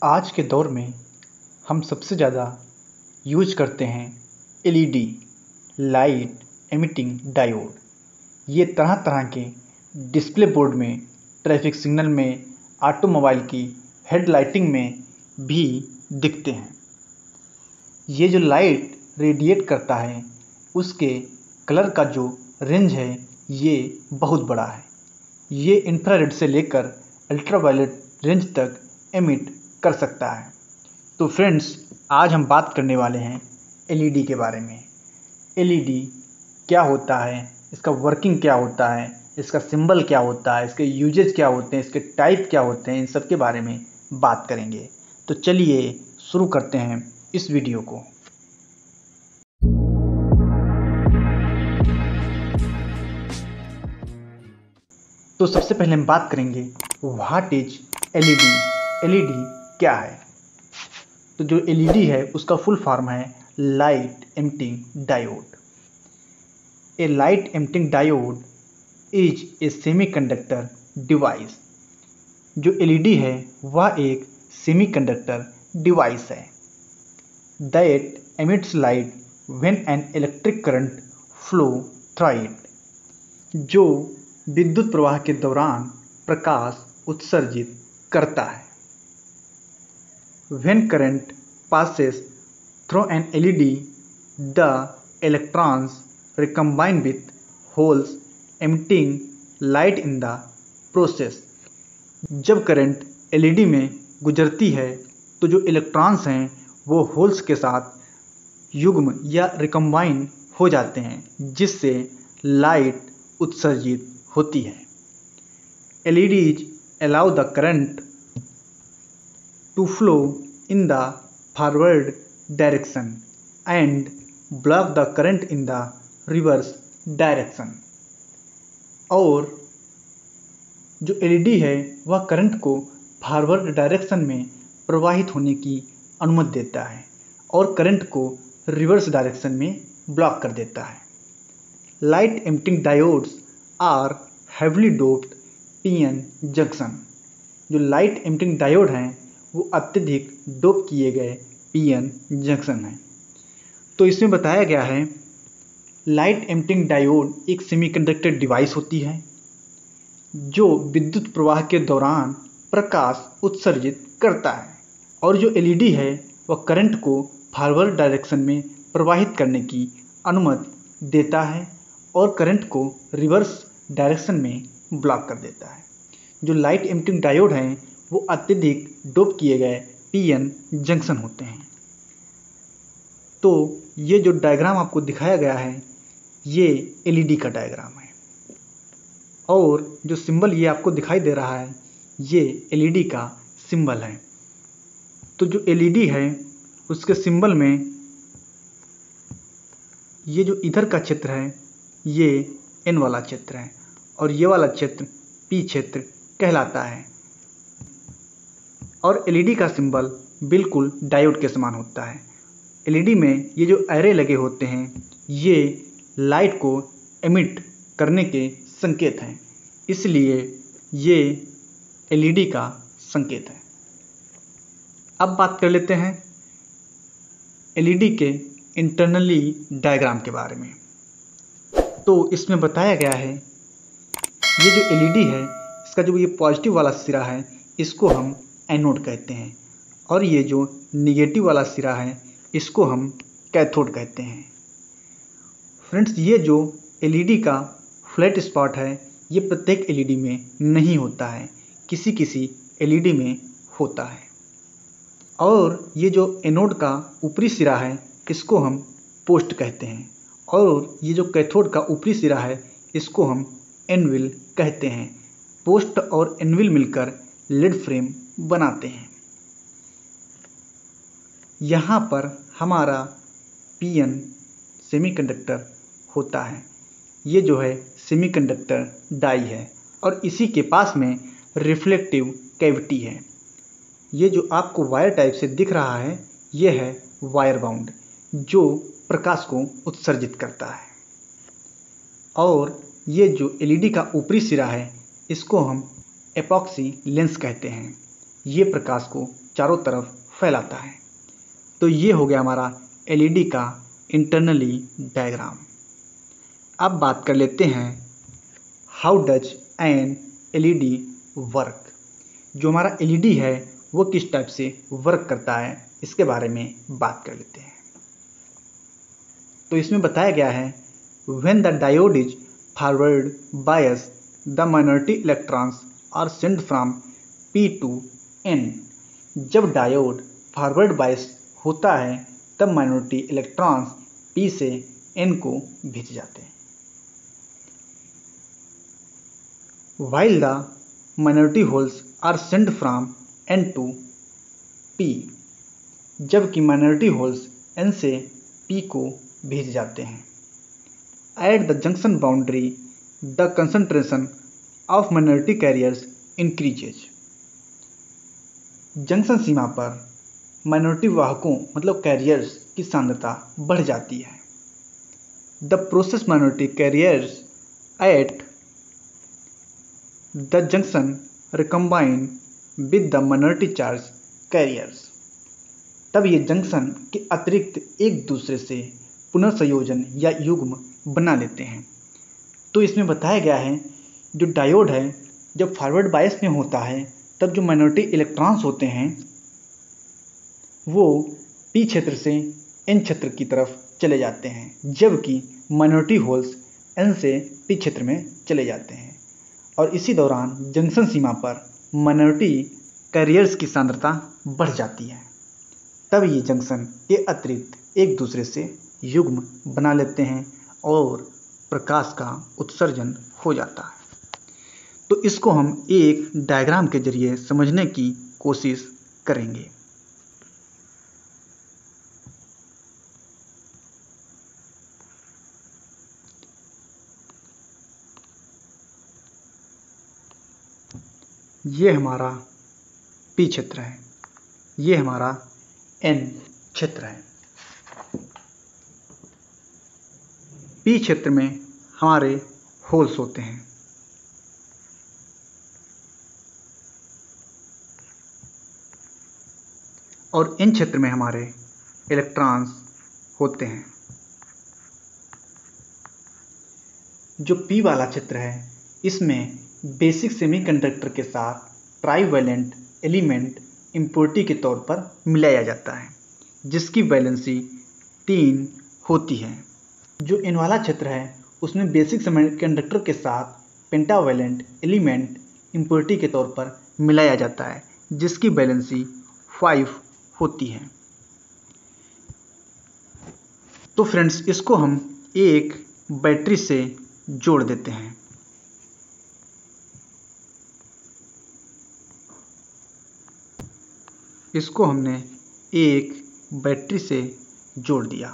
आज के दौर में हम सबसे ज़्यादा यूज करते हैं एलईडी लाइट एमिटिंग डायोड। ये तरह तरह के डिस्प्ले बोर्ड में, ट्रैफिक सिग्नल में, ऑटोमोबाइल की हेडलाइटिंग में भी दिखते हैं। ये जो लाइट रेडिएट करता है उसके कलर का जो रेंज है ये बहुत बड़ा है। ये इंफ्रारेड से लेकर अल्ट्रावायलेट रेंज तक एमिट कर सकता है। तो फ्रेंड्स, आज हम बात करने वाले हैं एलईडी के बारे में। एलईडी क्या होता है, इसका वर्किंग क्या होता है, इसका सिंबल क्या होता है, इसके यूजेज क्या होते हैं, इसके टाइप क्या होते हैं, इन सब के बारे में बात करेंगे। तो चलिए शुरू करते हैं इस वीडियो को। तो सबसे पहले हम बात करेंगे व्हाट इज एलईडी। एलईडी क्या है? तो जो एलईडी है उसका फुल फॉर्म है light emitting diode. A light emitting diode is a semiconductor device. जो एलईडी है वह एक सेमीकंडक्टर डिवाइस है that emits light when an electric current flow through it, जो विद्युत प्रवाह के दौरान प्रकाश उत्सर्जित करता है। When current passes through an LED, the electrons recombine with holes emitting light in the process. जब करंट एलईडी में गुजरती है तो जो इलेक्ट्रॉन्स हैं वो होल्स के साथ युग्म या रिकम्बाइन हो जाते हैं, जिससे लाइट उत्सर्जित होती है। LEDs allow the current to flow in the forward direction and block the current in the reverse direction। और जो एलईडी है वह करंट को फॉरवर्ड डायरेक्शन में प्रवाहित होने की अनुमति देता है और करंट को रिवर्स डायरेक्शन में ब्लॉक कर देता है। Light emitting diodes are heavily doped PN junction. जो लाइट एमिटिंग डायोड हैं वो अत्यधिक डोप किए गए पीएन जंक्शन हैं। तो इसमें बताया गया है लाइट एमिटिंग डायोड एक सेमीकंडक्टर डिवाइस होती है जो विद्युत प्रवाह के दौरान प्रकाश उत्सर्जित करता है, और जो एलईडी है वह करंट को फॉरवर्ड डायरेक्शन में प्रवाहित करने की अनुमति देता है और करंट को रिवर्स डायरेक्शन में ब्लॉक कर देता है। जो लाइट एमिटिंग डायोड हैं वो अत्यधिक डोप किए गए पीएन जंक्शन होते हैं। तो ये जो डायग्राम आपको दिखाया गया है ये एलईडी का डायग्राम है, और जो सिंबल ये आपको दिखाई दे रहा है ये एलईडी का सिंबल है। तो जो एलईडी है उसके सिंबल में ये जो इधर का क्षेत्र है ये एन वाला क्षेत्र है और ये वाला क्षेत्र पी क्षेत्र कहलाता है। और एलईडी का सिंबल बिल्कुल डायोड के समान होता है। एलईडी में ये जो एरे लगे होते हैं ये लाइट को एमिट करने के संकेत हैं, इसलिए ये एलईडी का संकेत है। अब बात कर लेते हैं एलईडी के इंटरनली डायग्राम के बारे में। तो इसमें बताया गया है ये जो एलईडी है इसका जो ये पॉजिटिव वाला सिरा है इसको हम एनोड कहते हैं, और ये जो निगेटिव वाला सिरा है इसको हम कैथोड कहते हैं। फ्रेंड्स, ये जो एलईडी का फ्लैट स्पॉट है ये प्रत्येक एलईडी में नहीं होता है, किसी किसी एलईडी में होता है। और ये जो एनोड का ऊपरी सिरा है इसको हम पोस्ट कहते हैं, और ये जो कैथोड का ऊपरी सिरा है इसको हम एनविल कहते हैं। पोस्ट और एनविल मिलकर लेड फ्रेम बनाते हैं। यहाँ पर हमारा पीएन सेमीकंडक्टर होता है। ये जो है सेमीकंडक्टर डाई है और इसी के पास में रिफ्लेक्टिव कैविटी है। ये जो आपको वायर टाइप से दिख रहा है ये है वायर बाउंड जो प्रकाश को उत्सर्जित करता है, और ये जो एलईडी का ऊपरी सिरा है इसको हम एपॉक्सी लेंस कहते हैं। ये प्रकाश को चारों तरफ फैलाता है। तो ये हो गया हमारा एलईडी का इंटरनली डायग्राम। अब बात कर लेते हैं how does N LED work. जो हमारा एलईडी है वो किस टाइप से वर्क करता है इसके बारे में बात कर लेते हैं। तो इसमें बताया गया है when the diode is forward bias the minority electrons are sent from P to N. जब डायोड फॉरवर्ड बायस होता है तब माइनॉरिटी इलेक्ट्रॉन्स पी से एन को भेजे जाते हैं। while the minority holes are sent from N to P, जबकि माइनॉरिटी होल्स N से P को भेजे जाते हैं। At the junction boundary, the concentration of minority carriers increases. Junction सीमा पर माइनॉरिटी वाहकों मतलब कैरियर्स की सांद्रता बढ़ जाती है। The process minority carriers at the junction recombine with the minority charge carriers. तब ये जंक्शन के अतिरिक्त एक दूसरे से पुनर्संयोजन या युग्म बना लेते हैं। तो इसमें बताया गया है जो डायोड है जब फॉरवर्ड बायस में होता है तब जो माइनॉरिटी इलेक्ट्रॉन्स होते हैं वो पी क्षेत्र से एन क्षेत्र की तरफ चले जाते हैं, जबकि माइनॉरिटी होल्स एन से पी क्षेत्र में चले जाते हैं। और इसी दौरान जंक्शन सीमा पर माइनॉरिटी कैरियर्स की सांद्रता बढ़ जाती है। तब ये जंक्शन के अतिरिक्त एक दूसरे से युग्म बना लेते हैं और प्रकाश का उत्सर्जन हो जाता है। तो इसको हम एक डायग्राम के जरिए समझने की कोशिश करेंगे। ये हमारा पी क्षेत्र है, ये हमारा एन क्षेत्र है। पी क्षेत्र में हमारे होल्स होते हैं और एन क्षेत्र में हमारे इलेक्ट्रॉन्स होते हैं। जो पी वाला क्षेत्र है इसमें बेसिक सेमीकंडक्टर के साथ ट्राईवैलेंट एलिमेंट इम्प्योरिटी के तौर पर मिलाया जाता है, जिसकी वैलेंसी 3 होती है। जो एन वाला क्षेत्र है उसमें बेसिक सेमीकंडक्टर के साथ पेंटावैलेंट एलिमेंट इम्प्योरिटी के तौर पर मिलाया जाता है, जिसकी वैलेंसी 5 होती है। तो फ्रेंड्स इसको हम एक बैटरी से जोड़ देते हैं। इसको हमने एक बैटरी से जोड़ दिया।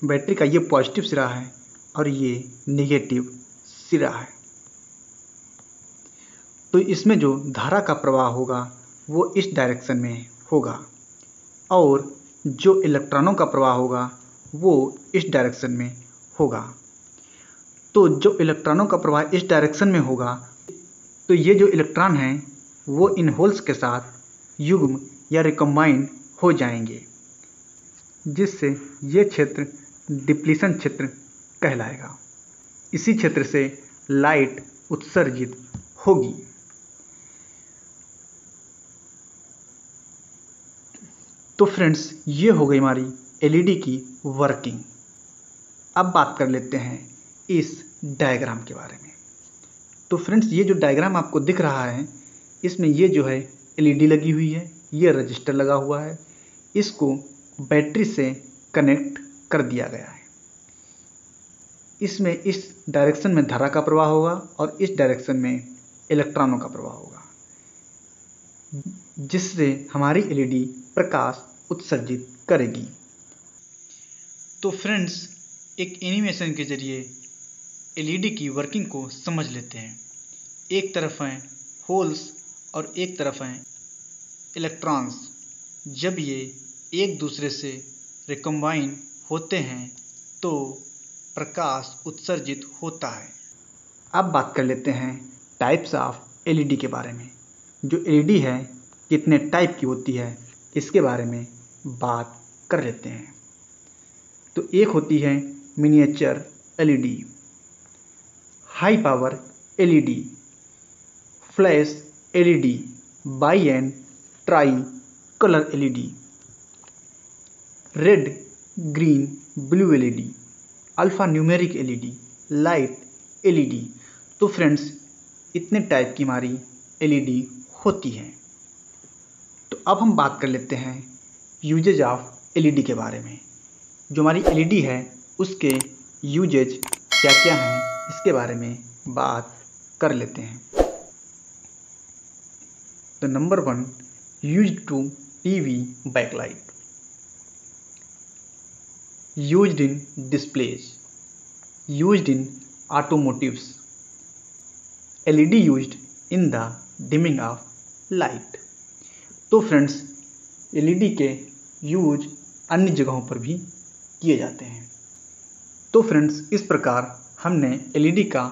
बैटरी का ये पॉजिटिव सिरा है और ये नेगेटिव सिरा है। तो इसमें जो धारा का प्रवाह होगा वो इस डायरेक्शन में होगा और जो इलेक्ट्रॉनों का प्रवाह होगा वो इस डायरेक्शन में होगा। तो जो इलेक्ट्रॉनों का प्रवाह इस डायरेक्शन में होगा तो ये जो इलेक्ट्रॉन हैं वो इन होल्स के साथ युग्म या रिकम्बाइन हो जाएंगे, जिससे ये क्षेत्र डिप्लीशन क्षेत्र कहलाएगा। इसी क्षेत्र से लाइट उत्सर्जित होगी। तो फ्रेंड्स ये हो गई हमारी एलईडी की वर्किंग। अब बात कर लेते हैं इस डायग्राम के बारे में। तो फ्रेंड्स ये जो डायग्राम आपको दिख रहा है इसमें ये जो है एलईडी लगी हुई है, ये रजिस्टर लगा हुआ है, इसको बैटरी से कनेक्ट कर दिया गया है। इसमें इस डायरेक्शन में धारा का प्रवाह होगा और इस डायरेक्शन में इलेक्ट्रॉनों का प्रवाह होगा, जिससे हमारी एलईडी प्रकाश उत्सर्जित करेगी। तो फ्रेंड्स एक एनिमेशन के जरिए एलईडी की वर्किंग को समझ लेते हैं। एक तरफ हैं होल्स और एक तरफ हैं इलेक्ट्रॉन्स। जब ये एक दूसरे से रिकम्बाइन होते हैं तो प्रकाश उत्सर्जित होता है। अब बात कर लेते हैं टाइप्स ऑफ एलईडी के बारे में। जो एलईडी है कितने टाइप की होती है इसके बारे में बात कर लेते हैं। तो एक होती है miniature LED, high power LED, flash LED, by and try colour LED, red green blue LED, alpha numeric LED, light LED. तो फ्रेंड्स इतने टाइप की हमारी एलईडी होती हैं। तो अब हम बात कर लेते हैं यूजेज ऑफ एलईडी के बारे में। जो हमारी एलईडी है उसके यूजेज क्या क्या हैं इसके बारे में बात कर लेते हैं। तो number 1, used to TV backlight, used in displays, used in automotives, LED used in the dimming of light। तो फ्रेंड्स LED के यूज अन्य जगहों पर भी किए जाते हैं। तो फ्रेंड्स इस प्रकार हमने LED का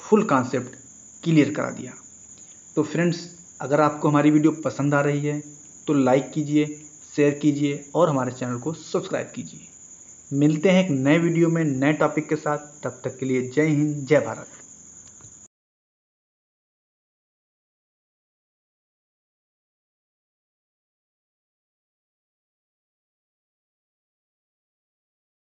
फुल कॉन्सेप्ट क्लियर करा दिया। तो फ्रेंड्स अगर आपको हमारी वीडियो पसंद आ रही है तो लाइक कीजिए, शेयर कीजिए और हमारे चैनल को सब्सक्राइब कीजिए। मिलते हैं एक नए वीडियो में नए टॉपिक के साथ। तब तक के लिए जय हिंद, जय भारत।